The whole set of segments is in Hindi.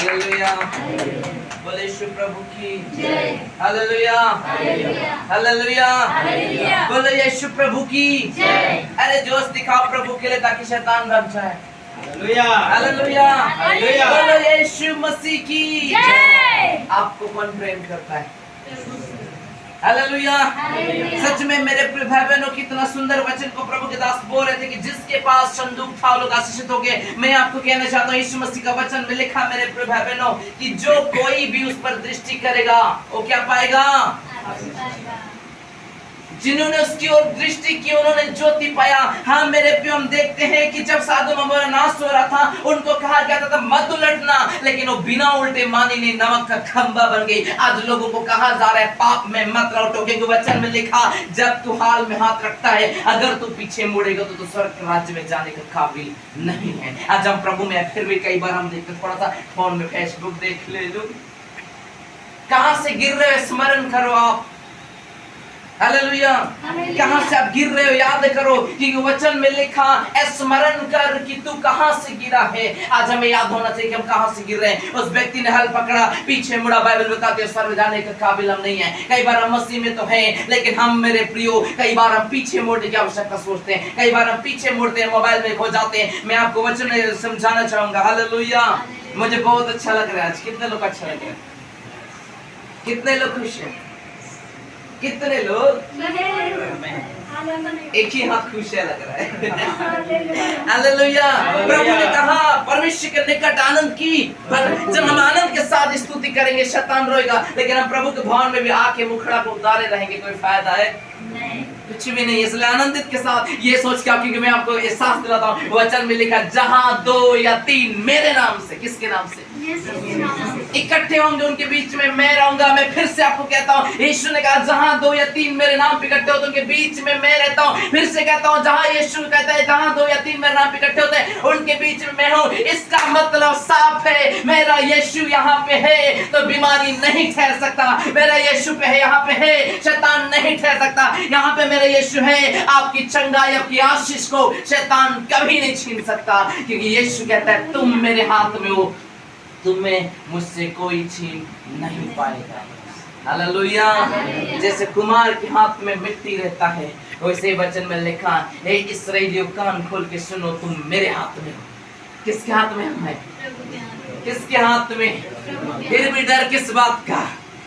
हालेलुया, बोले यीशु प्रभु की जय। हालेलुया, हालेलुया, बोले यीशु प्रभु की जय। अरे जोश दिखाओ प्रभु के लिए ताकि शैतान भाग जाए। हालेलुया, हालेलुया, बोले यीशु मसीह की जय। आपको कौन प्रेम करता है? हालेलुया, सच में मेरे प्रिय भाई बहनों, कितना सुंदर वचन को प्रभु के दास बोल रहे थे कि जिसके पास संदूक था वो लोग आशीषित हो गए। मैं आपको कहना चाहता हूँ, यीशु मसीह का वचन में लिखा मेरे प्रिय भाई बहनों कि जो कोई भी उस पर दृष्टि करेगा वो क्या पाएगा? जिन्होंने उसकी ओर दृष्टि की उन्होंने ज्योति पाया। हाँ मेरे प्रिय, हम देखते हैं कि जब सादोम अमोरा नाश हो रहा था उनको कहा गया था मत उलटना, लेकिन वो बिना उल्टे मानी नहीं नमक का खंबा बन गई। आज लोगों को कहा जा रहा है पाप में मत लौटो, क्योंकि वचन में लिखा जब तू हाल में हाथ रखता है अगर तू पीछे मुड़ेगा तो तू स्वर्ग राज्य में जाने का काबिल नहीं है। आज हम प्रभु में फिर भी कई बार हम देखते, थोड़ा सा फोन में फेसबुक देख ले लो, कहां से गिर रहे हो स्मरण करो आप। हालेलुया, कहां से आप गिर रहे हो याद करो, क्योंकि वचन में लिखा स्मरण कर कि तू कहां से गिरा है। आज हमें याद होना चाहिए कि हम कहां से गिर रहे हैं। उस व्यक्ति ने हल पकड़ा, पीछे मुड़ा, बाइबल बताती है स्वर्ग जाने का काबिल हम नहीं है। कई बार हम मसीह में तो हैं, लेकिन हम मेरे प्रियो कई बार हम पीछे मुड़ने की आवश्यकता सोचते हैं, कई बार हम पीछे मुड़ते हैं, मोबाइल में खो जाते हैं। मैं आपको वचन में समझाना चाहूंगा। हालेलुया, मुझे बहुत अच्छा लग रहा है आज। कितने लोग अच्छा लग रहा है? कितने लोग खुश हैं? कितने लोग? एक ही हाथ खुश है लग रहा है। हालेलुया, प्रभु ने कहा परमेश्वर के निकट आनंद की, जब हम आनंद के साथ स्तुति करेंगे शैतान रोएगा, लेकिन हम प्रभु के भवन में भी आके मुखड़ा को उतारे रहेंगे, कोई फायदा है? कुछ भी नहीं। इसलिए आनंदित के साथ ये सोच के, क्योंकि मैं आपको एहसास दिलाता हूँ वचन में लिखा जहां 2 या 3 मेरे नाम से, किसके नाम से इकट्ठे होंगे उनके बीच में मैं रहूंगा। मैं फिर से आपको कहता हूँ, यीशु ने कहा जहां 2 या 3 मेरे नाम पे इकट्ठे होते उनके बीच में मैं रहता हूँ। फिर से कहता हूँ, जहां यीशु कहता है जहां 2 या 3 मेरे नाम पे इकट्ठे होते हैं उनके बीच में मैं हूँ। इसका मतलब साफ है, मेरा यीशु यहाँ पे है तो बीमारी नहीं ठहर सकता। मेरा यीशु पे है, यहाँ पे है, शैतान नहीं ठहर सकता। यहाँ पे मेरा यीशु है, आपकी चंगाई आपकी आशीष को शैतान कभी नहीं छीन सकता, क्योंकि यीशु कहता है तुम मेरे हाथ में हो, तुम्हें मुझसे कोई छीन नहीं पाएगा। हालेलुया, जैसे कुमार के हाथ में मिट्टी रहता है वैसे वचन में लिखा, हे इस्राएलियों कान खोल के सुनो, तुम मेरे हाथ में हो। किसके हाथ में हम हैं? किसके हाथ में? फिर भी डर किस बात का?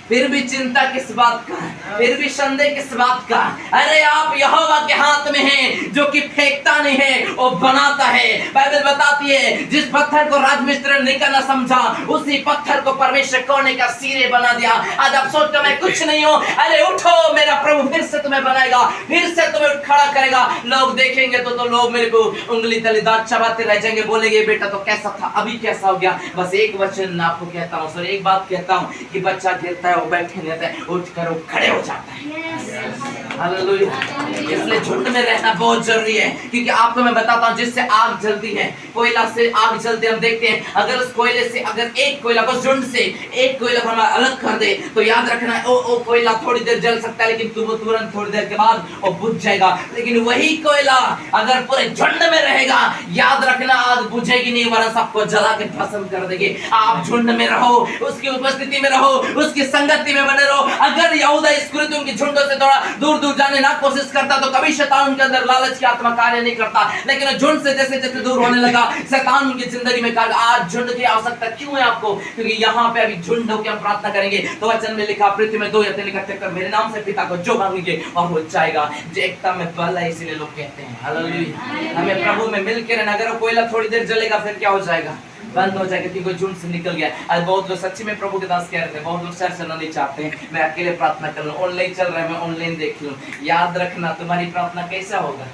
फिर भी चिंता किस बात का? फिर भी संदेह किस बात का? अरे आप यहोवा के हाथ में हैं, जो कि फेंकता नहीं है वो बनाता है। बाइबल बताती है जिस पत्थर को राजमिस्त्री ने निकलना समझा उसी पत्थर को परमेश्वर कोने का सिरे बना दिया। आज आप सोचते मैं कुछ नहीं हूँ, अरे उठो, मेरा प्रभु फिर से तुम्हें बनाएगा, फिर से तुम्हें खड़ा करेगा। लोग देखेंगे तो लोग मेरे को उंगली तले दांत चबाते रह जाएंगे, बोलेंगे बेटा तो कैसा था, अभी कैसा हो गया। बस एक वचन आपको कहता हूँ, सर एक बात कहता हूँ कि बच्चा गिरता है वो बैठे नहीं रहता है, उठ कर वो खड़े हो जाता है। हालेलुया, इसलिए झुंड में रहना बहुत जरूरी है, क्योंकि आपको मैं बताता हूँ जिससे आग जलती है, कोयला से आग जलती है, हम देखते हैं अगर उस कोयले से अगर एक कोयला को झुंड से एक कोयला को हम अलग कर दे तो याद रखना ओ कोयला थोड़ी देर जल सकता है, लेकिन तुरंत थोड़ी देर के बाद वो बुझ जाएगा। लेकिन वही कोयला अगर पूरे झुंड में रहेगा, याद रखना आग बुझेगी नहीं, वरना सबको जला के भस्म कर देगी। आप झुंड में रहो, उसकी उपस्थिति में रहो, उसकी संगति में बने रहो। अगर यहूदा इस्करियोती उनकी झुंडों से थोड़ा दूर दूर जाने ना कोशिश करता तो कभी शैतान उनके अंदर लालच की आत्मा कार्य नहीं करता, लेकिन झुंड से जैसे जैसे दूर होने लगा शैतान उनकी जिंदगी में कहा आज झुंड की आवश्यकता क्यों है आपको, क्योंकि यहाँ पे अभी झुंड होकर हम प्रार्थना करेंगे। तो वचन में लिखा पृथ्वी में 2 या 3 इकट्ठे कर मेरे नाम से पिता को जो मांगेंगे और हो जाएगा। जो एकता में बल है इसीलिए लोग कहते हैं हालेलुया। हमें प्रभु में मिलकर रहना। अगर कोयला थोड़ी देर जलेगा फिर क्या हो जाएगा? बंद हो जाएगा, क्योंकि झुंड से निकल गया। आज बहुत लोग सच्ची में प्रभु के दास कह रहे थे, बहुत लोग सर चलना नहीं चाहते हैं, मैं अकेले प्रार्थना कर लूं, ऑनलाइन चल रहा है मैं ऑनलाइन देख लूं। याद रखना तुम्हारी प्रार्थना कैसा होगा?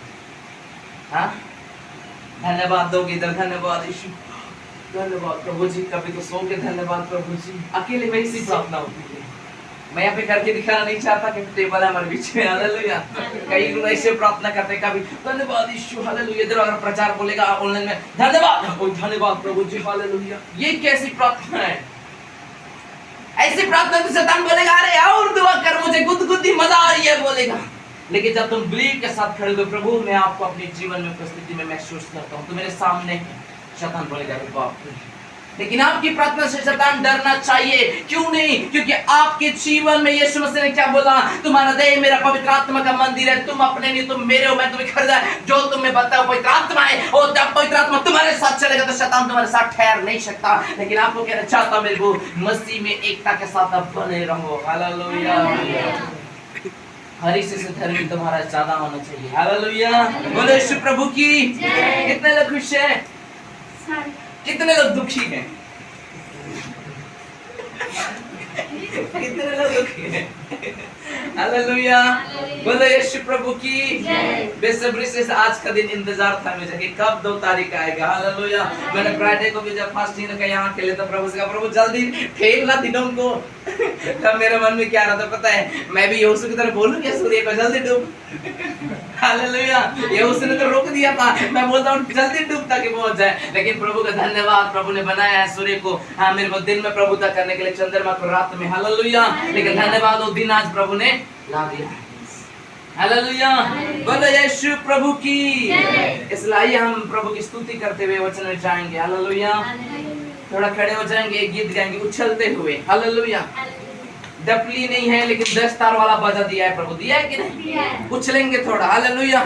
हाँ, धन्यवाद दोगे इधर, धन्यवाद यीशु, धन्यवाद प्रभु जी, कभी तो सो के धन्यवाद प्रभु जी। अकेले में इसी प्रार्थना होती है। मैं यहाँ पे करके दिखाना नहीं चाहता कि टेबल है हमारे बीच में। हालेलुया, कई लोग ऐसे प्रार्थना करते हैं, कभी धन्यवाद यीशु हालेलुया, इधर अगर प्रचार बोलेगा ऑनलाइन में धन्यवाद, ओ धन्यवाद प्रभु जी हालेलुया। ये कैसी प्रार्थना है? ऐसी प्रार्थना तो शैतान बोलेगा अरे और दुआ कर, मुझे गुदगुदी मजा आ रही है बोलेगा। लेकिन जब तुम बिलीव के साथ खड़े हो, प्रभु मैं आपको अपने जीवन में उपस्थिति में महसूस करता हूँ, तो मेरे सामने शैतान बोलेगा बाप रे लेकिन आपकी प्रार्थना से शैतान डरना चाहिए। क्यों नहीं? क्योंकि आपके जीवन में यीशु मसीह ने क्या बोला? तुम्हारा देह मेरा पवित्र आत्मा का मंदिर है, तुम अपने नहीं, तुम मेरे हो, मैं तुम्हें खरीदा। जो तुम्हें बताओ पवित्र आत्मा है, और जब पवित्र आत्मा तुम्हारे साथ चलेगा तो शैतान तुम्हारे साथ ठहर नहीं सकता। लेकिन आपको कहना चाहता हूं, मेरे को मसीह में एकता के साथ आप बने रहो। हालेलुया। हर किसी से धर्मी तुम्हारा ज्यादा होना चाहिए। हालेलुया। बोलो यीशु प्रभु की। कितने लोग खुश हैं? कितने लोग दुखी हैं? कितने लोग दुखी हैं? हालेलुया। बोलो यीशु प्रभु की। बेसब्री से आज का दिन इंतजार था मुझे कि कब 2 तारीख आएगा। हालेलुया। मैंने फ्राइडे को भी जब फास्टिंग रखा यहाँ के लिए तो प्रभु से कहा, प्रभु जल्दी ठेलना दिनों को। तब मेरे मन में क्या रहा था पता है? मैं भी यहोशू की तरह बोलूं क्या सूर्य को जल्दी डूब? हालेलुया। यहोशू ने तो रोक दिया था, मैं बोलता हूँ जल्दी डूब ताकि पहुंच जाए। लेकिन प्रभु का धन्यवाद, प्रभु ने बनाया है सूर्य को हाँ मेरे को दिन में प्रभुता करने के लिए, चंद्रमा को रात में। हालेलुया। लेकिन धन्यवाद वो दिन आज प्रभु ने ला दिया। हालेलुया। बोलो यीशु प्रभु की। इसलिए हम प्रभु की स्तुति करते हुए वचन में जाएंगे। हालेलुया। थोड़ा खड़े हो जाएंगे, गीत गाएंगे उछलते हुए। हालेलुया। डपली नहीं है लेकिन 10 तार वाला बाजा दिया है प्रभु, दिया है कि नहीं? उछलेंगे थोड़ा। हालेलुया।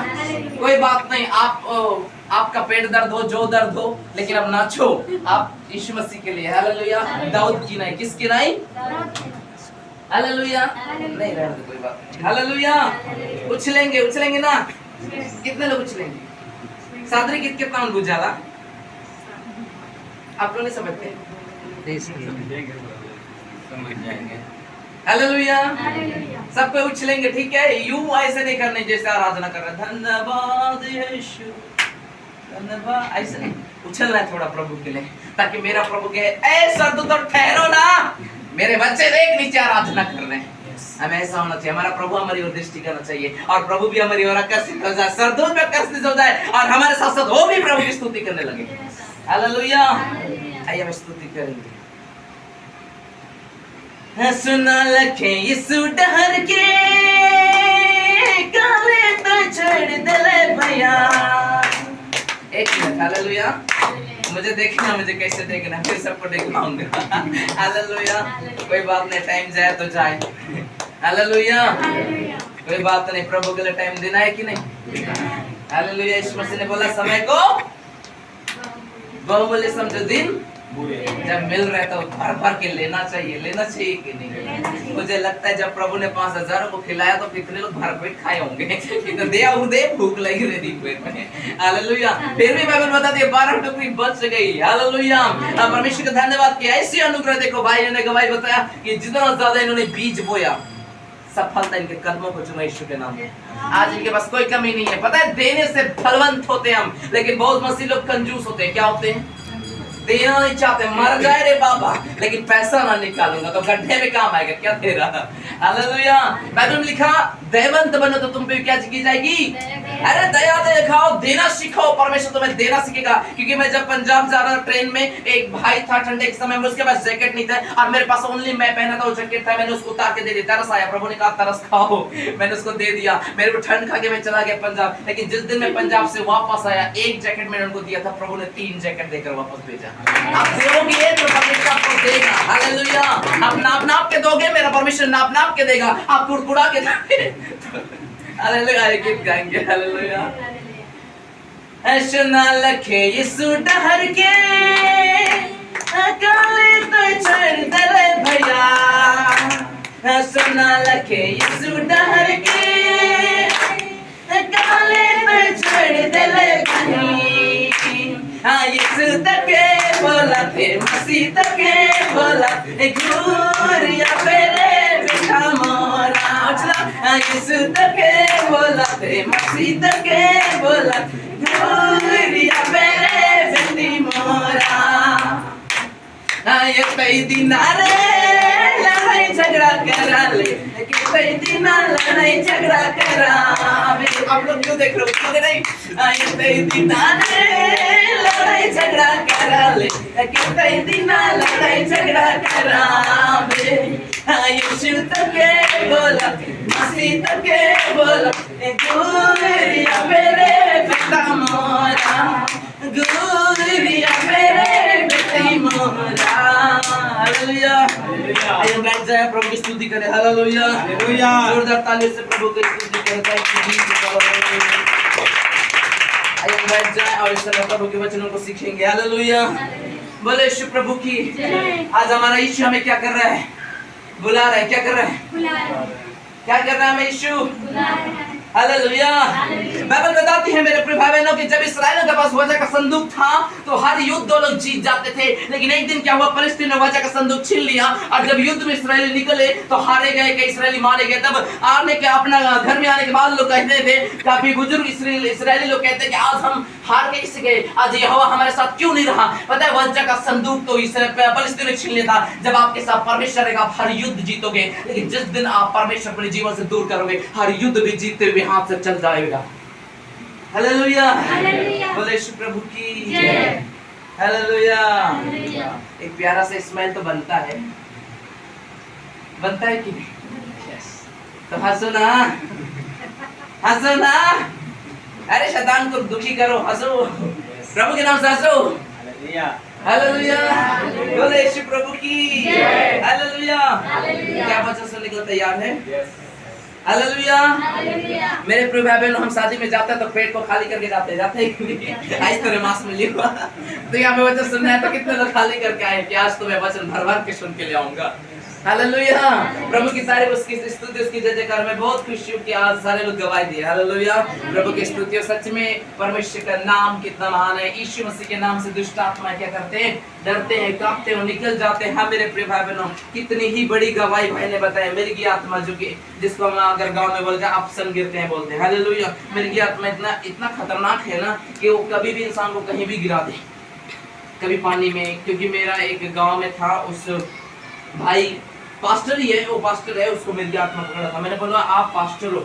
कोई बात नहीं, आपका पेट दर्द हो, जो दर्द हो, लेकिन अब नाचो आप यीशु मसीह के लिए। हालेलुया। दाऊद की नहीं, किसकी नहीं? हालेलुया। नहीं रहने दो, कोई बात नहीं। हालेलुया। उछलेंगे, उछलेंगे ना? कितने लोग उछलेंगे? सादरी गीत कितना बुझाला? आप लोग नहीं समझते? समझ जाएंगे। हालेलुया। सब पे उछलेंगे, ठीक है? यूं ऐसे नहीं करने जैसे आराधना कर रहे। धन्यवाद यीशु, धन्यवाद, ऐसे नहीं। उछलना है थोड़ा प्रभु के लिए, ताकि मेरा प्रभु कहे, ए सरदूत तो ठहरो ना, मेरे बच्चे देख नीचे आराधना कर रहे हैं। हमें ऐसा होना चाहिए। हमारा प्रभु हमारी ओर दृष्टि करना चाहिए और प्रभु भी हमारी ओर आकर्षित हो जाए, सरदूत भी आकर्षित हो जाए और हमारे साथ साथ वो भी प्रभु की स्तुति करने लगे। हालेलुया। आइए हम स्तुति करेंगे। सुना लखे यीशु डहर के काले तो छोड़ दले भैया। एक मिनट। हालेलुया। मुझे देखना, मुझे कैसे देखना, फिर सबको देख पाऊंगा। हालेलुया। कोई बात नहीं, टाइम जाए तो जाए। हालेलुया। कोई बात नहीं, प्रभु के लिए टाइम देना है कि नहीं? हालेलुया। यीशु मसीह ने बोला समय को बहुमूल्य समझो, दिन जब मिल रहा है तो भर भर के लेना चाहिए। लेना चाहिए कि नहीं? मुझे लगता है जब प्रभु ने 5000 को खिलाया तो कितने लोग भर पेट खाए होंगे। दे भूख लगी रही पेट में। हालेलुया। फिर भी बाइबल बताती है 12 टोकरी बच गई। हालेलुया। परमेश्वर का धन्यवाद किया। ऐसी अनुग्रह देखो, भाई ने गवाही बताया कि जितना ज्यादा इन्होंने बीज बोया सफलता इनके कदमों को चुमा यीशु के नाम में। आज इनके पास कोई कमी नहीं है। पता है देने से फलवंत होते हम, लेकिन बहुत मसीह लोग कंजूस होते हैं। क्या होते हैं? देना नहीं चाहते, मर जाए रे बाबा लेकिन पैसा ना निकालूंगा तो गड्ढे में काम आएगा। क्या दे रहा? हालेलुया। बाइबल में लिखा दयावंत बनो तो तुम पे क्या की जाएगी? अरे दया दिखाओ, देना सीखो, परमेश्वर तुम्हें देना सीखेगा। क्योंकि मैं जब पंजाब जा रहा ट्रेन में, एक भाई था ठंडे के समय में, उसके पास जैकेट नहीं था और मेरे पास ओनली मैं पहना था वो जैकेट था। मैंने उसको उतार के दे दिया। तरस आया, प्रभु ने कहा तरस खाओ, मैंने उसको दे दिया। मेरे को ठंड खा के मैं चला गया पंजाब। लेकिन जिस दिन मैं पंजाब से वापस आया, एक जैकेट मैंने उनको दिया था, प्रभु ने 3 जैकेट देकर वापस भेजा। आप दोगे तो परमेश्वर आपको देगा। हालेलुया। आप नाप के दोगे, मेरा परमेश्वर नाप के देगा। आप कुड़कुड़ा के दोगे। हालेलुया। गीत गाएंगे। हालेलुया। सुना लखे यीशु डहर के काले तो छोड़ दले भैया। सुना लखे यीशु डहर के काले तो छोड़ दले भैया। हाँ यीशु तके बोला थे, मसीह तके बोला ग्लोरिया मेरे बेटा मोरा। हाँ यीशु तके बोला थे, मसीह तके बोला ग्लोरिया मेरे बेटी मोरा। हाँ ये कई दिन लड़ाई झगड़ा करा ले, कई दिन लड़ाई झगड़ा करा। आप लोग क्यों देख रहे हो? क्यों नहीं? ये कई दिन लड़ाई झगड़ा करा ले, कई दिन लड़ाई झगड़ा करा। यीशु तके बोला, मसीह तके बोला ग्लोरिया मेरे बेटा मोरा, ग्लोरिया मेरे बेटी मोरा। आइए बैठ जाए, प्रभु की स्तुति करें। हालेलुया, जोरदार ताली से प्रभु की स्तुति करें। आइए बैठ जाए और इस समय प्रभु के वचनों को सीखेंगे। हालेलुया, बोले यीशु प्रभु की। आज हमारा यीशु हमें क्या कर रहा है? बुला रहा है। क्या कर रहा है? क्या कर रहा है हमें यीशु? हालेलुया। बाइबल बताती है मेरे प्रिय भाई बहनों कि जब इस्राएलियों के पास वजह का संदूक था तो हर युद्ध दो लोग जीत जाते थे, लेकिन एक दिन क्या हुआ, फिलिस्तीन ने वजह का संदूक छीन लिया और जब युद्ध में इस्राएली निकले तो हारे गए, कई इस्राएली मारे गए। तब आने के अपना घर में आने के बाद लोग कहते थे, काफी बुजुर्ग इस्राएली लोग कहते कि आज हम हार के इससे गए, आज यहोवा हमारे साथ क्यों नहीं रहा? पता है, वजह का संदूक तो फिलिस्तीन ने छीन लिया था। जब आपके साथ परमेश्वर रहेगा आप हर युद्ध जीतोगे, लेकिन जिस दिन आप परमेश्वर अपने जीवन से दूर करोगे हर युद्ध भी जीतते हुए हाथ से चल जाएगा। हालेलुया, बोले यीशु प्रभु की जय। हालेलुया। एक प्यारा सा स्माइल तो बनता है कि नहीं? तो हंसो ना, हंसो ना। अरे शैतान को दुखी करो, हंसो, प्रभु के नाम से हंसो। हालेलुया, बोले यीशु प्रभु की जय। हालेलुया। क्या वचन सुनने के लिए तैयार है? हालेलुया। मेरे प्रिय भाई बहनों, हम शादी में जाते हैं तो पेट को खाली करके जाते हैं आज तो मास में लिया तो यहाँ पे वचन सुनना है तो कितने लोग खाली करके आए कि आज तो मैं वचन भर भर के सुन के ले आऊंगा। हालेलुया, प्रभु की तारीफ, उसकी स्तुति, उसकी जय जयकार। मैं बहुत खुशी हूँ कि आज सारे लोग गवाही दिए। हालेलुया, प्रभु की स्तुति। सच में परमेश्वर का नाम कितना महान है। यीशु मसीह के नाम से दुष्ट आत्माएं क्या करते हैं? डरते हैं, कांपते हैं, निकल जाते हैं। हाँ मेरे प्रिय भाई बहनों, कितनी ही बड़ी गवाही भाई ने बताया। मिर्गी आत्मा जो कि जिसको हम अगर गांव में बोलते हैं अपसन गिरते हैं बोलते हैं। हालेलुया, मिर्गी आत्मा इतना खतरनाक है ना कि वो कभी भी इंसान को कहीं भी गिरा दे, कभी पानी में। क्योंकि मेरा एक गाँव में था, उस भाई पास्टर ही है, वो पास्टर है, उसको मिर्गी आत्मा पकड़ा था। मैंने बोला आप पास्टर हो,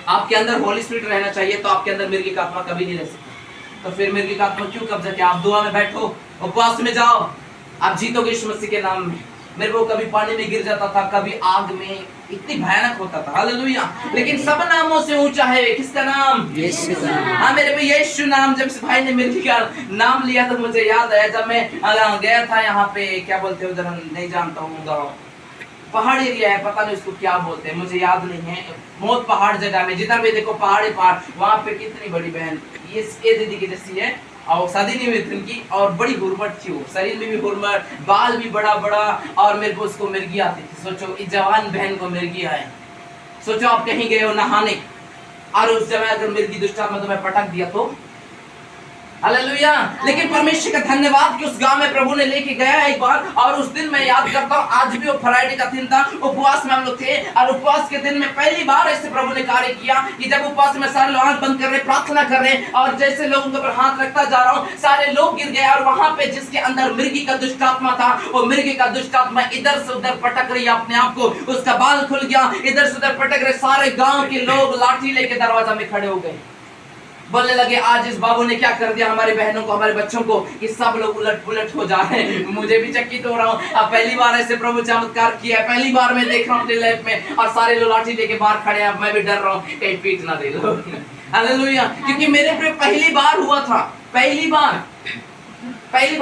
आपके अंदर होली स्पिरिट रहना चाहिए, तो आपके अंदर मिर्गी का आत्मा कभी नहीं रह सकता। तो फिर मिर्गी का आत्मा क्यों कब्जा किया? आप दुआ में बैठो, उपवास में जाओ, आप जीतोगे यीशु मसीह के नाम में। मेरे को कभी पानी में गिर जाता था, कभी आग में, इतनी भयानक होता था। हालेलुया, लेकिन सब नामों से ऊंचा है किसका नाम? यीशु का। हाँ मेरे भाई, यीशु नाम। जब भाई ने मिर्गी का नाम लिया तो मुझे याद आया, जब मैं गया था यहाँ पे, क्या बोलते हैं उधर, नहीं जानता हूँ, गाँव पहाड़ एरिया है, पता नहीं उसको क्या बोलते हैं, मुझे याद नहीं है। बहुत पहाड़ जगह में, जिधर भी देखो पहाड़ ही पहाड़। वहाँ पे कितनी बड़ी बहन, ये दीदी की जैसी है, और शादी नहीं हुई थी उनकी, और बड़ी हुरमट थी, वो शरीर में भी हुरमट, बाल भी बड़ा बड़ा, और मेरे को उसको मिर्गी आती थी। सोचो इस जवान बहन को मिर्गी आए। सोचो आप कहीं गए हो नहाने और उस जगह अगर मिर्गी दुष्ट आत्मा तुम्हें पटक दिया तो? हालेलुया, लेकिन परमेश्वर का धन्यवाद कि उस गांव में प्रभु ने लेके गया एक बार। और उस दिन मैं याद करता हूँ, आज भी वो फ्राइडे का दिन था, उपवास में हम लोग थे, और उपवास के दिन में पहली बार ऐसे प्रभु ने कार्य किया कि जब उपवास में सारे लोग आंख बंद कर रहे, प्रार्थना कर रहे, और जैसे लोगों के ऊपर हाथ रखता जा रहा हूँ, सारे लोग गिर गए। और वहां पे जिसके अंदर मिर्गी का दुष्ट आत्मा था, वो मिर्गी का दुष्ट आत्मा इधर से उधर पटक रही है अपने आप को, उसका बाल खुल गया, इधर से उधर पटक रहे। सारे गाँव के लोग लाठी लेके दरवाजा में खड़े हो गए, बोलने लगे आज इस बाबू ने क्या कर दिया हमारी बहनों को, हमारे बच्चों को, कि सब लोग उलट पुलट हो जा रहे हैं। मुझे भी चकित हो रहा हूँ, अब पहली बार ऐसे प्रभु चमत्कार किया है, पहली बार मैं देख रहा हूँ अपनी लाइफ में, और सारे लोग लाठी लेके बाहर खड़े हैं। अब मैं भी डर रहा हूँ कहीं पीट ना दे लो। हालेलुया, क्योंकि मेरे पे पहली बार हुआ था, पहली बार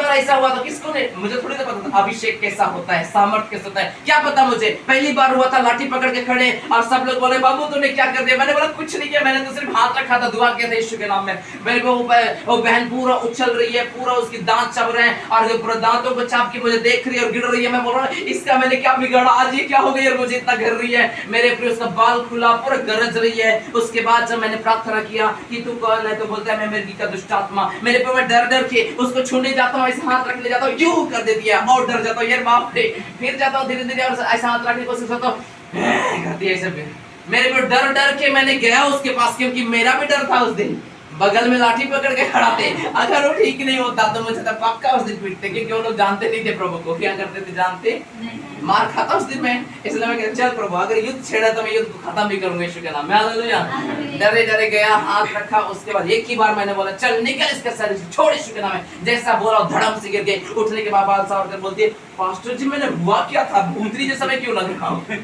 ऐसा हुआ था। किसको ने, मुझे थोड़ी ना पता था अभिषेक कैसा होता है, सामर्थ कैसा होता है, क्या पता मुझे। पहली बार हुआ था, लाठी पकड़ के खड़े, और सब लोग बोले बाबू तूने क्या कर दिया? मैंने बोला कुछ नहीं किया, मैंने तो सिर्फ हाथ रखा था, दुआ किया था यीशु के नाम में। मेरे को वो बहन पूरा उछल रही है, पूरा उसकी दांत चब रहे हैं, और पूरा दांतों को चाप के मुझे देख रही है और गिर रही है। मैं बोल रहा हूँ इसका मैंने क्या बिगाड़ा, आज ये क्या हो गई और मुझे इतना गिर रही है। मेरे प्रिय उसका बाल खुला, पूरा गरज रही है। उसके बाद जब मैंने प्रार्थना किया कि तू कौन है, तो बोलता है मैं मिर्गी का दुष्ट आत्मा। मेरे पे मैं डर डर के उसको छूने जाता हूँ, ऐसे हाथ रख ले जाता हूँ, यूं कर देती है, और डर जाता हूँ यार बाप रे। फिर जाता हूँ धीरे धीरे, और ऐसा हाथ रखने की कोशिश करता हूँ, करती है ऐसे। मेरे को डर डर के मैंने गया उसके पास, क्योंकि मेरा भी डर था। उस दिन बगल में लाठी पकड़ के खड़ा थे, अगर वो ठीक नहीं होता तो मुझे तो पक्का उस दिन पीटते, क्योंकि वो लोग जानते नहीं थे प्रभु को। क्या करते थे जानते? मार खाता उस दिन में। इसलिए मैं कहता चल प्रभु अगर युद्ध छेड़ा तो मैं युद्ध को खत्म भी करूंगा यीशु के नाम में। हालेलुया। डरे डरे गया, हाथ रखा, उसके बाद एक ही बार मैंने बोला चल निकल इसके शरीर से, छोड़ यीशु के नाम में। जैसा बोला धड़म से गिर गए। उठने के बाद बाल साफ कर बोलती है पास्टर जी मैंने हुआ क्या था, भूतरी जैसा मैं क्यों लग रहा हूँ?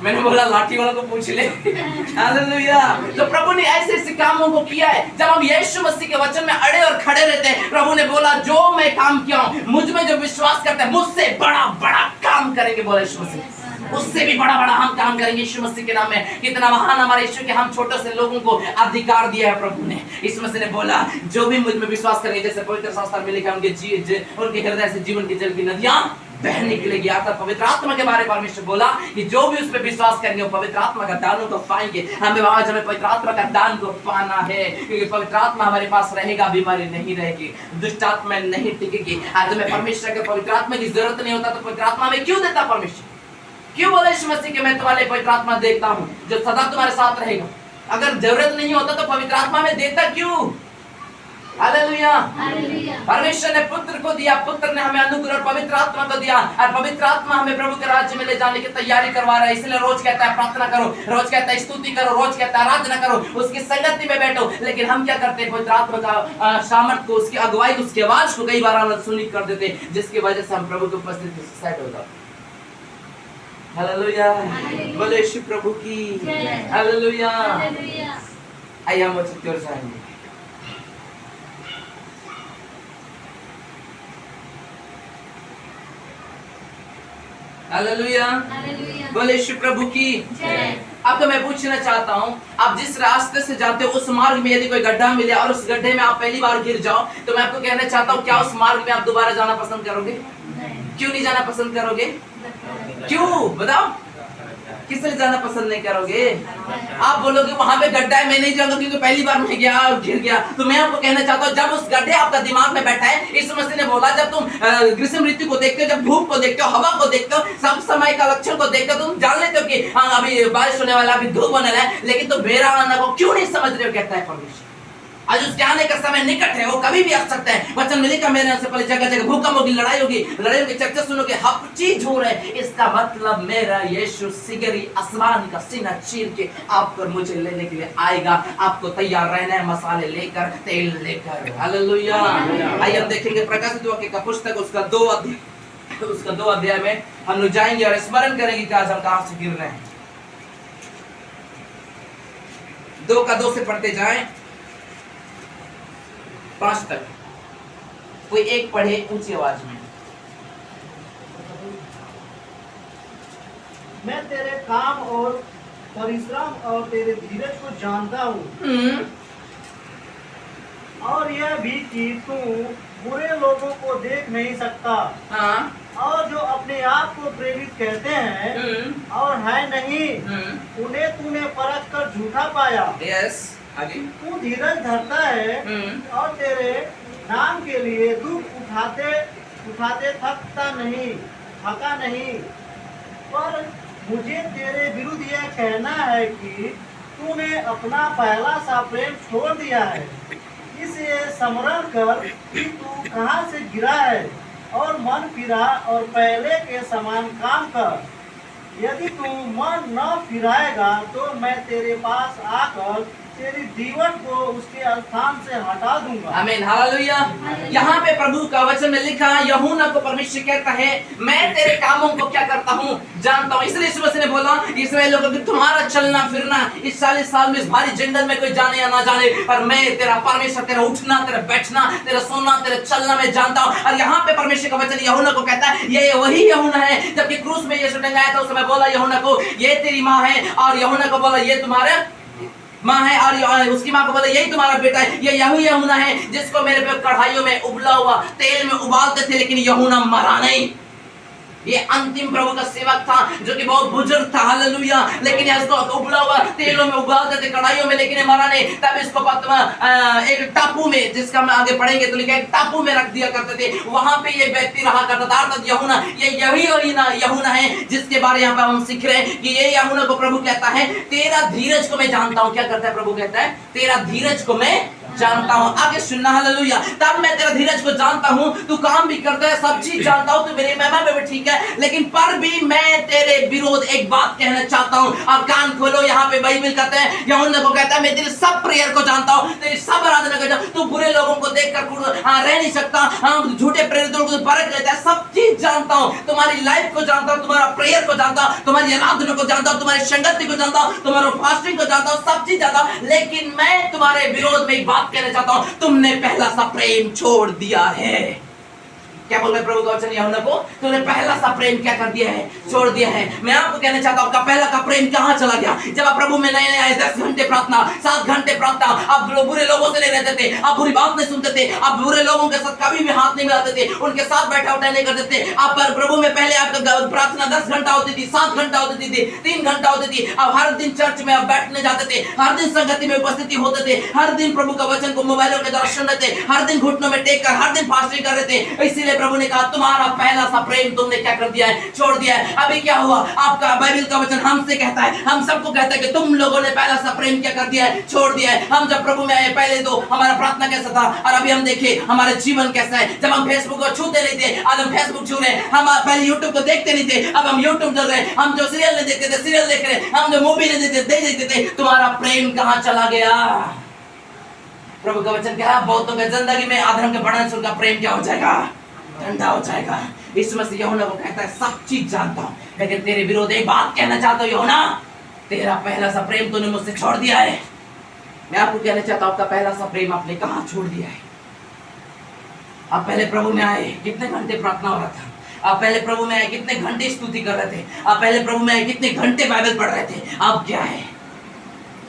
मैंने बोला लाठी वाला को पूछ ले। हालेलुया। तो प्रभु ने ऐसे ऐसे कामों को किया है। जब हम यीशु मसीह के वचन में अड़े और खड़े रहते हैं, प्रभु ने बोला जो मैं काम किया हूं, मुझ में जो विश्वास करते हैं मुझसे बड़ा बड़ा काम काम करेंगे, बोला यीशु मसीह, उससे भी बड़ा बड़ा हम काम करेंगे यीशु मसीह के नाम में। कितना महान हमारे यीशु के हम छोटे से लोगों को अधिकार दिया है प्रभु ने। यीशु मसीह ने बोला जो भी मुझ में विश्वास करेंगे, जैसे पवित्र शास्त्र में लिखा, उनके हृदय से जीवन के जल की नदियां बहने के लिए गया था। पवित्र आत्मा के बारे में परमेश्वर बोला कि जो भी उस पर विश्वास करेंगे वो पवित्र आत्मा का दानों को पाएंगे। हमें पवित्र आत्मा का दान को पाना है, क्योंकि पवित्र आत्मा हमारे पास रहेगा, बीमारी नहीं रहेगी, दुष्ट आत्मा नहीं टिकेगी। आज हमें परमेश्वर के पवित्र आत्मा की जरूरत नहीं होता तो पवित्र आत्मा में क्यों देता परमेश्वर? क्यों बोले यीशु मसीह कि मैं तुम्हारे पवित्र आत्मा देखता हूँ जो सदा तुम्हारे साथ रहेगा? अगर जरूरत नहीं होता तो पवित्र आत्मा में देता क्यों? हालेलुया। परमेश्वर ने पुत्र को दिया, पुत्र ने हमें अनुग्रह पवित्र आत्मा को दिया, और पवित्र आत्मा हमें प्रभु के राज्य में ले जाने की तैयारी करवा रहा है। इसलिए रोज कहता है प्रार्थना करो, रोज कहता है स्तुति करो, रोज कहता है आराधना करो, उसकी संगति में बैठो। लेकिन हम क्या करते हैं? पवित्र आत्मा का सामर्थ को, उसकी अगुवाई, उसकी आवाज को कई बार अनसुनी कर देते हैं, जिसकी वजह से हम प्रभु की उपस्थिति से सेट हो जाते। हालेलुया, बोले यीशु प्रभु की हालेलुया। आइए हम वचन की ओर जाएंगे। हालेलुया, बोले यीशु प्रभु की। अब तो मैं पूछना चाहता हूँ, आप जिस रास्ते से जाते हो उस मार्ग में यदि कोई गड्ढा मिले और उस गड्ढे में आप पहली बार गिर जाओ, तो मैं आपको कहना चाहता हूँ, क्या उस मार्ग में आप दोबारा जाना पसंद करोगे? क्यों नहीं जाना पसंद करोगे? क्यों बताओ? किस लिए जाना पसंद नहीं करोगे? आप बोलोगे वहां पे गड्ढा है, मैं नहीं जाऊंगा क्योंकि पहली बार मैं गया और गिर गया। तो मैं आपको कहना चाहता हूँ, जब उस गड्ढे आपका दिमाग में बैठा है, यीशु मसीह ने बोला जब तुम ग्रीष्म ऋतु को देखते हो, जब धूप को देखते हो, हवा को देखते हो, सब समय का लक्षण को देखते हो, तुम जान लेते हो कि हाँ अभी बारिश होने वाला, अभी धूप होने वाला है, लेकिन तुम मेरा आना को क्यों नहीं समझ रहे हो? कहता है परमेश्वर, आज उसके आने का समय निकट है, वो कभी भी आ सकता है। वचन में लिखा मेरे से पहले जगह जगह भूकंप होगी, लड़ाई होगी, लड़ाइयों के चर्चा सुनोगे, हर चीज हो रहा है। इसका मतलब मेरा यीशु सिगरी आसमान का सीना चीर के आप पर मुझे लेने के लिए आएगा। आपको तैयार रहना है, मसाले लेकर, तेल लेकर। हालेलुया। आइए हम देखेंगे प्रकाशित वाक्य का पुस्तक, उसका 2 अध्याय में हम लोग जाएंगे और स्मरण करेंगे कि आज हम कहां से गिर रहे हैं। 2 से पढ़ते जाएं 5 तक। कोई एक पढ़े ऊंची आवाज में। मैं तेरे काम और परिश्रम और तेरे धीरज को जानता हूँ, और यह भी कि तू बुरे लोगों को देख नहीं सकता, और जो अपने आप को प्रेरित कहते हैं और है नहीं, उन्हें तूने परख कर झूठा पाया। यस, आगे। तू धीरज धरता है और तेरे नाम के लिए दुख उठाते थका नहीं, पर मुझे तेरे विरुद्ध यह कहना है कि तूने अपना पहला सा प्रेम छोड़ दिया है। इसे स्मरण कर कि तू कहाँ से गिरा है, और मन फिरा और पहले के समान काम कर। यदि तू मन न फिराएगा तो मैं तेरे पास आकर तेरी दीवार को उसके स्थान से हटा दूंगा। आमीन, हालेलुया। यहाँ पे प्रभु का वचन में लिखा, यूहन्ना को परमेश्वर कहता है मैं तेरे कामों को क्या करता हूँ जानता हूँ। इसलिए यीशु मसीह ने बोला इस्राएल लोगों कि तुम्हारा चलना फिरना इस 40 साल में इस भारी जंगल में कोई जाने या ना जाने, पर मैं तेरा परमेश्वर, तेरा उठना, तेरा बैठना, तेरा सोना, तेरा चलना मैं जानता हूँ। और यहाँ पे परमेश्वर का वचन यूहन्ना को कहता है ये वही यूहन्ना है जबकि क्रूस में यीशु टंगाया था, उस समय बोला यूहन्ना को ये तेरी माँ है, और यूहन्ना को बोला ये तुम्हारे माँ है, और उसकी माँ को बोला यही तुम्हारा बेटा है। ये यही यूहन्ना है जिसको मेरे पे कढ़ाइयों में उबला हुआ तेल में उबालते थे, लेकिन यूहन्ना मरा नहीं। ये अंतिम प्रभु का सेवक था जो कि बहुत बुजुर्ग था, हालेलुया, लेकिन इसको उबला हुआ तेलों में उबालते थे, कढ़ाइयों में, लेकिन मरा नहीं। तब इसको एक टापू में, जिसका हम आगे पढ़ेंगे तो लिखा है, एक टापू में रख दिया करते थे। वहां पे ये व्यक्ति रहा करता था, अर्थात यूहन्ना। ये यही यूहन्ना है जिसके बारे यहाँ पे हम सीख रहे हैं कि ये यूहन्ना को प्रभु कहता है तेरा धीरज को मैं जानता हूँ। क्या करता है प्रभु? कहता है तेरा धीरज को मैं जानता हूँ। आगे सुनना, हालेलुया। तब मैं तेरा धीरज को जानता हूँ, तू काम भी करता है, सब चीज जानता हूँ, तू मेरी महिमा में भी ठीक है, लेकिन पर भी मैं तेरे विरोध एक बात कहना चाहता हूँ। अब कान खोलो, यहाँ पे बाइबल कहते हैं, यूहन्ना को कहता है मैं तेरे सब प्रेयर को जानता हूँ, तेरी सब आराधना को जानता हूँ। तू बुरे लोगों को देखकर रह नहीं सकता, झूठे प्रेरितों को परख लेता है, सब चीज जानता हूँ, तुम्हारी लाइफ को जानता हूँ, तुम्हारा प्रेयर को जानता हूँ, तुम्हारी आराधना को जानता हूँ, तुम्हारी संगति को जानता हूँ, तुम्हारा फास्टिंग को जानता हूँ, सब चीज जानता हूँ, लेकिन मैं तुम्हारे विरोध में एक बात कहना चाहता हूं, तुमने पहला सा प्रेम छोड़ दिया है। क्या बोल रहे प्रभु का वचन यूहन्ना को, तूने पहला सा प्रेम क्या कर दिया है, छोड़ दिया है। मैं आपको कहना चाहता हूँ आपका पहला का प्रेम कहाँ चला गया? जब आप प्रभु में नए नए आए, 10 घंटे प्रार्थना, 7 घंटे प्रार्थना, आप बुरे लोगों से नहीं रहते थे, आप बुरी बात नहीं सुनते थे, आप बुरे लोगों के साथ कभी भी हाथ नहीं मिलाते थे, उनके साथ बैठा उठा नहीं करते थे। आप प्रभु में पहले आपका प्रार्थना 10 घंटा होती थी, 7 घंटा होती थी, 3 घंटा होती थी। आप हर दिन चर्च में आप बैठने जाते थे, हर दिन संगति में उपस्थिति होते थे, हर दिन प्रभु का वचन को मोबाइलों के द्वारा सुन रहे थे, हर दिन घुटनों में टेक कर हर दिन फास्टिंग कर रहे थे। इसीलिए प्रभु ने कहा तुम्हारा पहला सा प्रेम तुमने क्या कर दिया है, छोड़ दिया है। अभी क्या हुआ? आपका बाइबल का वचन हमसे कहता है, हम सबको कहता है कि तुम लोगों ने पहला सा प्रेम क्या कर दिया है, छोड़ दिया है। हम जब प्रभु में आए पहले तो हमारा प्रार्थना कैसा था, और अभी हम देखें हमारा जीवन कैसा है। जब हम फेसबुक को छूते नहीं थे, आज हम फेसबुक छू रहे हैं। हम पहले यूट्यूब को देखते नहीं थे, अब हम यूट्यूब देख रहे हैं। हम जो सीरियल नहीं देखते थे सीरियल देख रहे हैं, हम जो मूवी नहीं देखते थे। तुम्हारा प्रेम कहाँ चला गया? प्रभु का वचन क्या है, बहुतों की जिंदगी में अधर्म के बढ़ने से उनका प्रेम क्या हो जाएगा, ठंडा हो जाएगा। इसमें से यूहन्ना को कहता है सब चीज जानता हूं, लेकिन तेरे विरोध एक बात कहना चाहता हूं यूहन्ना, तेरा पहला सा प्रेम तूने मुझसे छोड़ दिया है। मैं आपको कहना चाहता हूं आपका पहला सा प्रेम आपने कहां छोड़ दिया है? आप पहले प्रभु में आए, कितने घंटे प्रार्थना हो रहा था। आप पहले प्रभु में आए, कितने घंटे स्तुति कर रहे थे। आप पहले प्रभु में आए, कितने घंटे बाइबल पढ़ रहे थे। अब क्या है?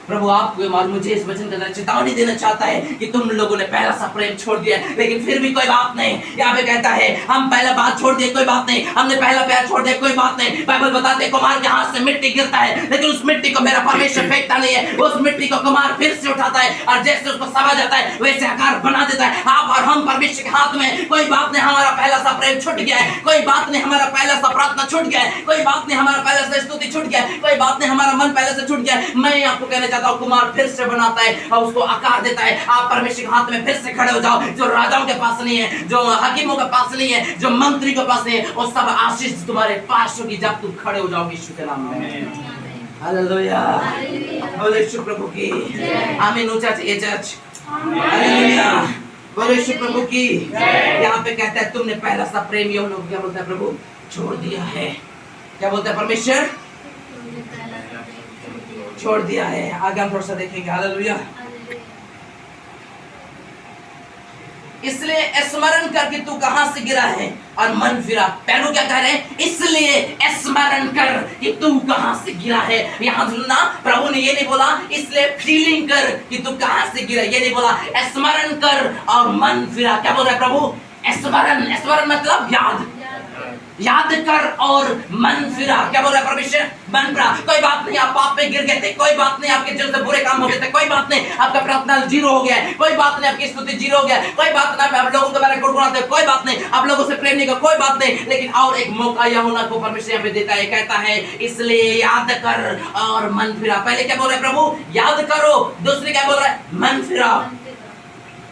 प्रभु आपको और मुझे इस वचन का चेतावनी देना चाहता है कि तुम लोगों ने पहला सा प्रेम छोड़ दिया है, लेकिन फिर भी कोई बात नहीं। यहाँ पे कहता है हम पहला बात छोड़ दिए, कोई बात नहीं। हमने पहला प्यार छोड़ दिया, कोई बात नहीं। बाइबल बताते हैं कुम्हार के हाथ से मिट्टी गिरता है, लेकिन उस मिट्टी को मेरा परमेश्वर फेंकता नहीं है। उस मिट्टी को कुम्हार फिर से उठाता है और जैसे उसको समा जाता है वैसे आकार बना देता है। आप और हम परमेश्वर के हाथ में। कोई बात नहीं, हमारा पहला सा प्रेम छूट गया है। कोई बात नहीं, हमारा पहला सा प्रार्थना छूट गया है। कोई बात नहीं, हमारा पहला सा स्तुति छूट गया है। कोई बात नहीं, हमारा मन पहले से छूट गया है। मैं आपको कहना चाहता हूँ कुम्हार फिर से बनाता है और उसको आकार देता है। आप परमेश्वर के हाथ में फिर से खड़े हो जाओ। जो राजाओं के पास नहीं है, जो हकीमों के पास नहीं है, जो मंत्री के पास नहीं है, वो सब आशीष तुम्हारे पास होगी जब तुम खड़े हो जाओगे यीशु के नाम में। हालेलुया, बोले यीशु प्रभु की आमीन। ऊंचा चाहिए चर्च, हालेलुया, बोले यीशु प्रभु की। यहाँ पे कहता है तुमने पहला सा प्रेम यूहन्ना को क्या बोलता है प्रभु, छोड़ दिया है। क्या बोलता है परमेश्वर, छोड़ दिया है। आगे हम थोड़ा सा देखेंगे। हालेलुया। इसलिए स्मरण कर कि तू कहां से गिरा है और मन फिरा। पहलू क्या कह रहे हैं, इसलिए स्मरण कर कि तू कहां से गिरा है। यहां सुनना, प्रभु ने ये नहीं बोला इसलिए फीलिंग कर कि तू कहां से गिरा, ये नहीं बोला। स्मरण कर और मन फिरा। क्या बोल रहा है प्रभु, स्मरण। स्मरण मतलब याद, याद कर और मन फिरा। क्या बोल रहा है परमेश्वर, मन फिरा। कोई बात नहीं आप पाप में गिर गए थे, कोई बात नहीं आपके दिल से बुरे काम हो गए थे, कोई बात नहीं आपका प्रार्थना जीरो हो गया है, कोई बात नहीं आपकी स्तुति जीरो हो गया है, कोई बात नहीं आप लोगों के बारे में गुड़गुड़ाते, कोई बात नहीं आप लोगों से प्रेम नहीं कर, कोई बात नहीं। लेकिन और एक मौका यूहन्ना को परमेश्वर यहाँ पे देता है, कहता है इसलिए याद कर और मन फिरा। पहले क्या बोल रहा है प्रभु, याद करो। दूसरी क्या बोल रहा है, मन फिरा।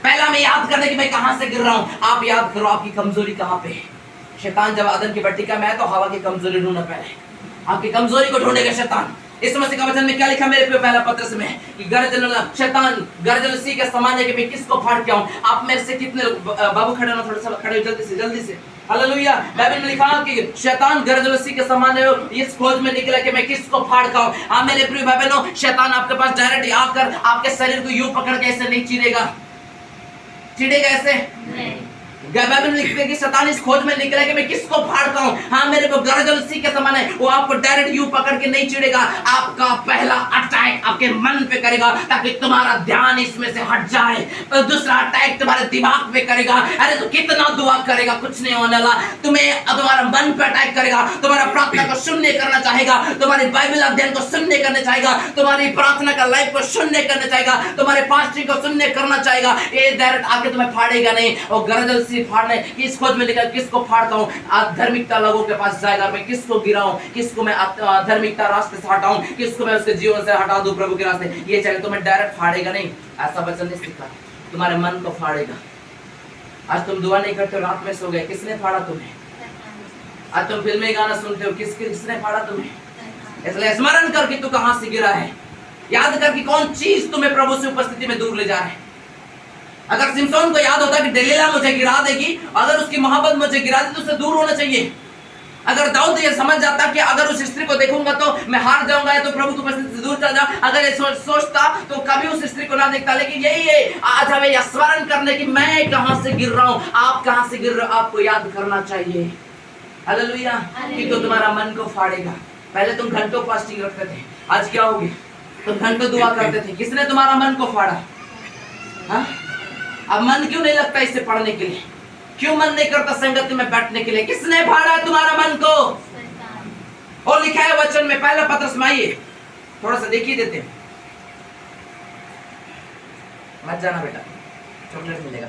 पहला मैं याद करने की मैं कहां से गिर रहा हूं। आप याद करो आपकी कमजोरी कहां पे है। शैतान जब आदम की बट्टिका में आया तो हवा की कमजोरी ढूंढना पहले, आपकी कमजोरी को ढूंढेगा शैतान। इस मसीह का वचन में क्या लिखा मेरे पे पहला पत्रस में कि शैतान गर्जन सी के समान है कि मैं किसको फाड़ के आऊं। आप मेरे से कितने बाबू खड़े हो, थोड़ा सा खड़े हो जल्दी से। हालेलुया। बाइबल में लिखा कि शैतान गर्जन सी के समान है, इस खोज में निकला कि मैं किसको फाड़ के आऊं। हां मेरे प्रिय भाई बहनों, शैतान आपके पास डायरेक्ट आकर आपके शरीर को यूं पकड़ के ऐसे नहीं चीरेगा, चिढ़ेगा ऐसे नहीं। बाइबल में लिखते हैं कि शैतान इस खोज में निकला कि मैं किसको फाड़ता हूं। हाँ मेरे को गर्जन सी के समान है, वो आपको डायरेक्ट यूं पकड़ के नहीं चिढ़ेगा। आपका पहला अटैक आपके मन पे करेगा ताकि तुम्हारा ध्यान इसमें से हट जाए। और दूसरा अटैक तुम्हारे दिमाग पे करेगा। अरे तो कितना दुआ करेगा, कुछ नहीं होने वाला। तुम्हें तुम्हारा मन पे अटैक करेगा, तुम्हारा प्रार्थना को शून्य करना चाहेगा, तुम्हारी बाइबल अध्ययन को शून्य करना चाहेगा, तुम्हारी प्रार्थना का लाइफ को शून्य करना चाहेगा, तुम्हारे फास्टिंग को शून्य करना चाहेगा। ये डायरेक्ट आके तुम्हें फाड़ेगा नहीं। और गर्जन सी फाड़ने इस खोज में निकल किसको फाड़ता हूं, आध्यात्मिकता लोगों के पास जाएगा। मैं किसको गिराऊं, किसको मैं आध्यात्मिकता रास्ते से हटाऊं, किसको मैं उसके जीवन से हटा दूं प्रभु के रास्ते। ये चाहिए तुम्हें डायरेक्ट फाड़ेगा नहीं, ऐसा वचन नहीं सीखा, तुम्हारे मन को फाड़ेगा। आज तुम दुआ नहीं करते हो, रात में सो गए, किसने फाड़ा तुम्हें? आज तुम फिल्मी गाना सुनते हो, किसने फाड़ा तुम्हें? इसलिए स्मरण कर कि तू कहां से गिरा है। याद कर कि कौन चीज तुम्हें प्रभु से उपस्थिति में दूर ले जा रहा है। अगर सिमसोन को याद होता कि दलीला मुझे गिरा देगी, अगर उसकी मोहब्बत मुझे गिरा दी तो उसे दूर होना चाहिए। अगर दाऊद ये समझ जाता कि अगर उस स्त्री को देखूंगा तो मैं हार जाऊंगा या तो प्रभु की उपस्थिति से दूर चला जाऊं, अगर ये सोचता तो कभी उस स्त्री को ना देखता। लेकिन यही है आज हमें यह स्मरण करने की मैं कहां से गिर रहा हूं, आप कहां से गिर रहे हो, आपको याद करना चाहिए। हालेलुया। कि तो तुम्हारा मन को फाड़ेगा। पहले तुम घंटों फास्टिंग रखते थे, आज क्या हो गया? तुम घंटों दुआ करते थे, किसने तुम्हारा मन को फाड़ा? हाँ? अब मन क्यों नहीं लगता इससे पढ़ने के लिए? क्यों मन नहीं करता संगति में बैठने के लिए? किसने फाड़ा तुम्हारा मन को? और लिखा है वचन में, पहला पत्रस में, आइए थोड़ा सा देखिए देते हैं। मत जाना बेटा, चॉकलेट मिलेगा।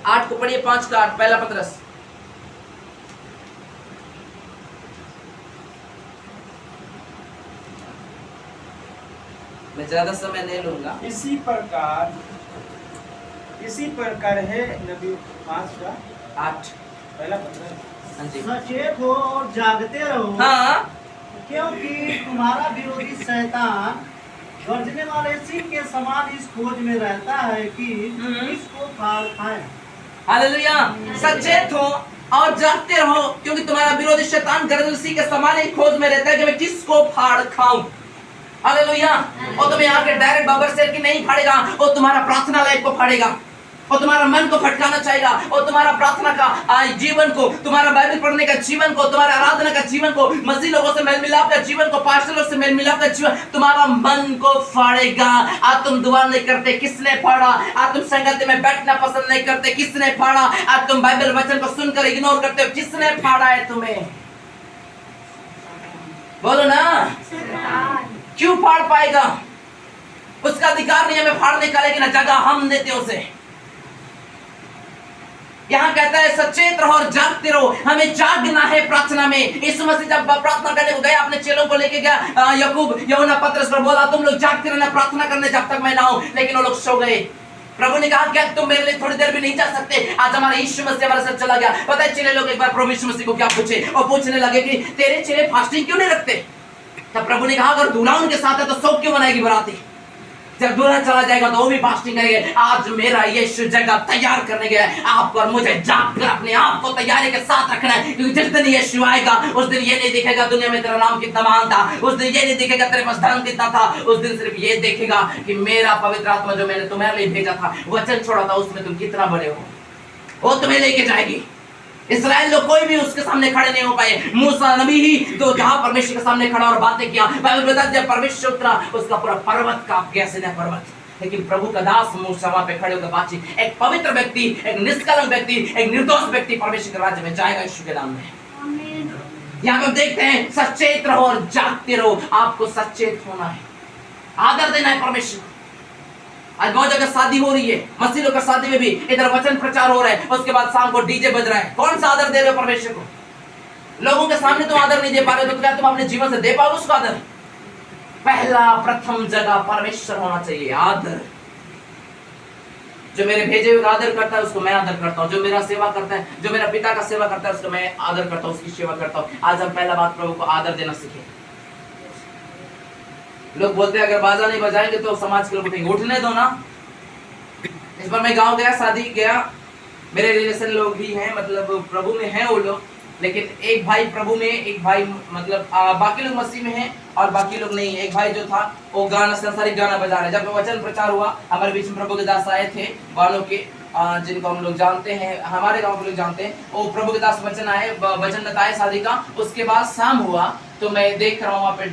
आठ को पढ़िए, 5 का 8, पहला पत्रस। मैं ज्यादा समय नहीं लूंगा। इसी प्रकार है नबी 5 का 8 पहला पत्र। हाँ जी। सचेत हो और जागते रहो, हाँ, क्योंकि तुम्हारा विरोधी शैतान गर्जने वाले सिंह के समान इस खोज में रहता है कि इसको फाड़ खाए। हालेलुया। सचेत हो और जागते रहो, क्योंकि तुम्हारा विरोधी शैतान गर्जने के समान ही खोज में रहता है कि मैं किसको फाड़ खाऊं। हालेलुया। और तुम्हें आके डायरेक्ट बाबर से कि नहीं फाड़ेगा, वो तुम्हारा प्रार्थना लाइफ को फाड़ेगा, और तुम्हारा मन को फटकाना चाहेगा, और तुम्हारा प्रार्थना का जीवन को, तुम्हारा बाइबल पढ़ने का जीवन को, तुम्हारा आराधना का जीवन को, मसीह लोगों से मेल मिलाप का जीवन को, पास्टरों से मेल मिलाप का जीवन, तुम्हारा मन को फाड़ेगा। आज तुम दुआ नहीं करते, किसने फाड़ा? आज तुम संगति में बैठना पसंद नहीं करते, किसने फाड़ा? आज तुम बाइबल वचन को सुनकर इग्नोर करते हो, किसने फाड़ा है तुम्हें? बोलो ना। क्यों फाड़ पाएगा? उसका अधिकार नहीं हमें फाड़ने का, लेकिन जगह हम देते उसे। यहाँ कहता है सचेत रहो और जागते रहो। हमें जागना है प्रार्थना में। यीशु मसीह जब प्रार्थना करने को गया, अपने चेलों को लेके गया, याकूब, यूहन्ना, पतरस पर बोला तुम लोग जागते रहना, प्रार्थना करने जब तक मैं ना आऊं। लेकिन वो लोग सो गए। प्रभु ने कहा क्या तुम मेरे लिए थोड़ी देर भी नहीं जा सकते? आज हमारा यीशु मसीह हमारे साथ चला गया। पता है चेले लोग एक बार प्रभु यीशु मसीह को क्या पूछे, और पूछने लगे कि तेरे चेले फास्टिंग क्यों नहीं रखते? तब प्रभु ने कहा अगर दूल्हा उनके साथ है तो शोक क्यों मनाएगी बाराती? जब दूल्हा चला जाएगा तो वो भी फास्टिंग करेंगे। आज मेरा यीशु जगह तैयार करने गया है, आपको और मुझे जागकर अपने आप को तैयारी के साथ रखना है, क्योंकि जिस दिन यीशु आएगा उस दिन ये नहीं दिखेगा दुनिया में तेरा नाम कितना महान था, उस दिन ये नहीं दिखेगा तेरे पास धन कितना था, उस दिन सिर्फ ये देखेगा कि मेरा पवित्र आत्मा जो मैंने तुम्हारे लिए भेजा था, वचन छोड़ा था, उसमें तुम कितना बड़े हो। वो तुम्हें लेके जाएगी। इस्राएल लोग कोई भी उसके सामने खड़े नहीं हो पाए। मूसा नबी ही तो जहां परमेश्वर के सामने खड़ा और बातें किया, बाइबल बताता है जब परमेश्वर उतरा उसका पूरा पर्वत कांप गया, सीधा पर्वत। लेकिन प्रभु का दास मूसा वहां पे खड़े होकर बातचीत। एक पवित्र व्यक्ति, एक निष्कलंक व्यक्ति, एक निर्दोष व्यक्ति परमेश्वर के राज्य में जाएगा यीशु के नाम में। यहाँ पे हम देखते हैं सचेत रहो और जागते रहो। आपको सचेत होना है, आदर देना है परमेश्वर को। आज बहुत जगह शादी हो रही है, मसीह लोग का शादी में भी इधर वचन प्रचार हो रहा है, उसके बाद शाम को डीजे बज रहा है। कौन सा आदर दे रहे हो परमेश्वर को? लोगों के सामने तुम आदर नहीं दे पा रहे हो, तो क्या तुम अपने जीवन से दे पाओगे उसको आदर? पहला प्रथम जगह परमेश्वर होना चाहिए, आदर। जो मेरे भेजे हुए का आदर करता है उसको मैं आदर करता हूँ, जो मेरा सेवा करता है, जो मेरा पिता का सेवा करता है उसको मैं आदर करता हूँ, उसकी सेवा करता हूँ। आज हम पहला बात प्रभु को आदर देना सीखें। लोग बोलते हैं अगर बाजा नहीं बजाएंगे तो समाज के लोग उठेंगे। उठने दो ना। इस बार मैं गांव गया, शादी गया, मेरे रिलेशन लोग भी हैं, मतलब प्रभु में हैं वो लोग, लेकिन एक भाई प्रभु में, एक भाई मतलब बाकी लोग मसीह में हैं और बाकी लोग नहीं है। एक भाई जो था वो गाना, सांसारिक गाना बजा रहा है। जब वचन प्रचार हुआ, हमारे बीच में प्रभु के दास आए थे गानों के, जिनको हम लोग जानते हैं, हमारे गांव के लोग जानते हैं, वो प्रभु के दास वचन आए, वचन बताए शादी का। उसके बाद शाम हुआ तो मैं देख रहा हूँ वहाँ पे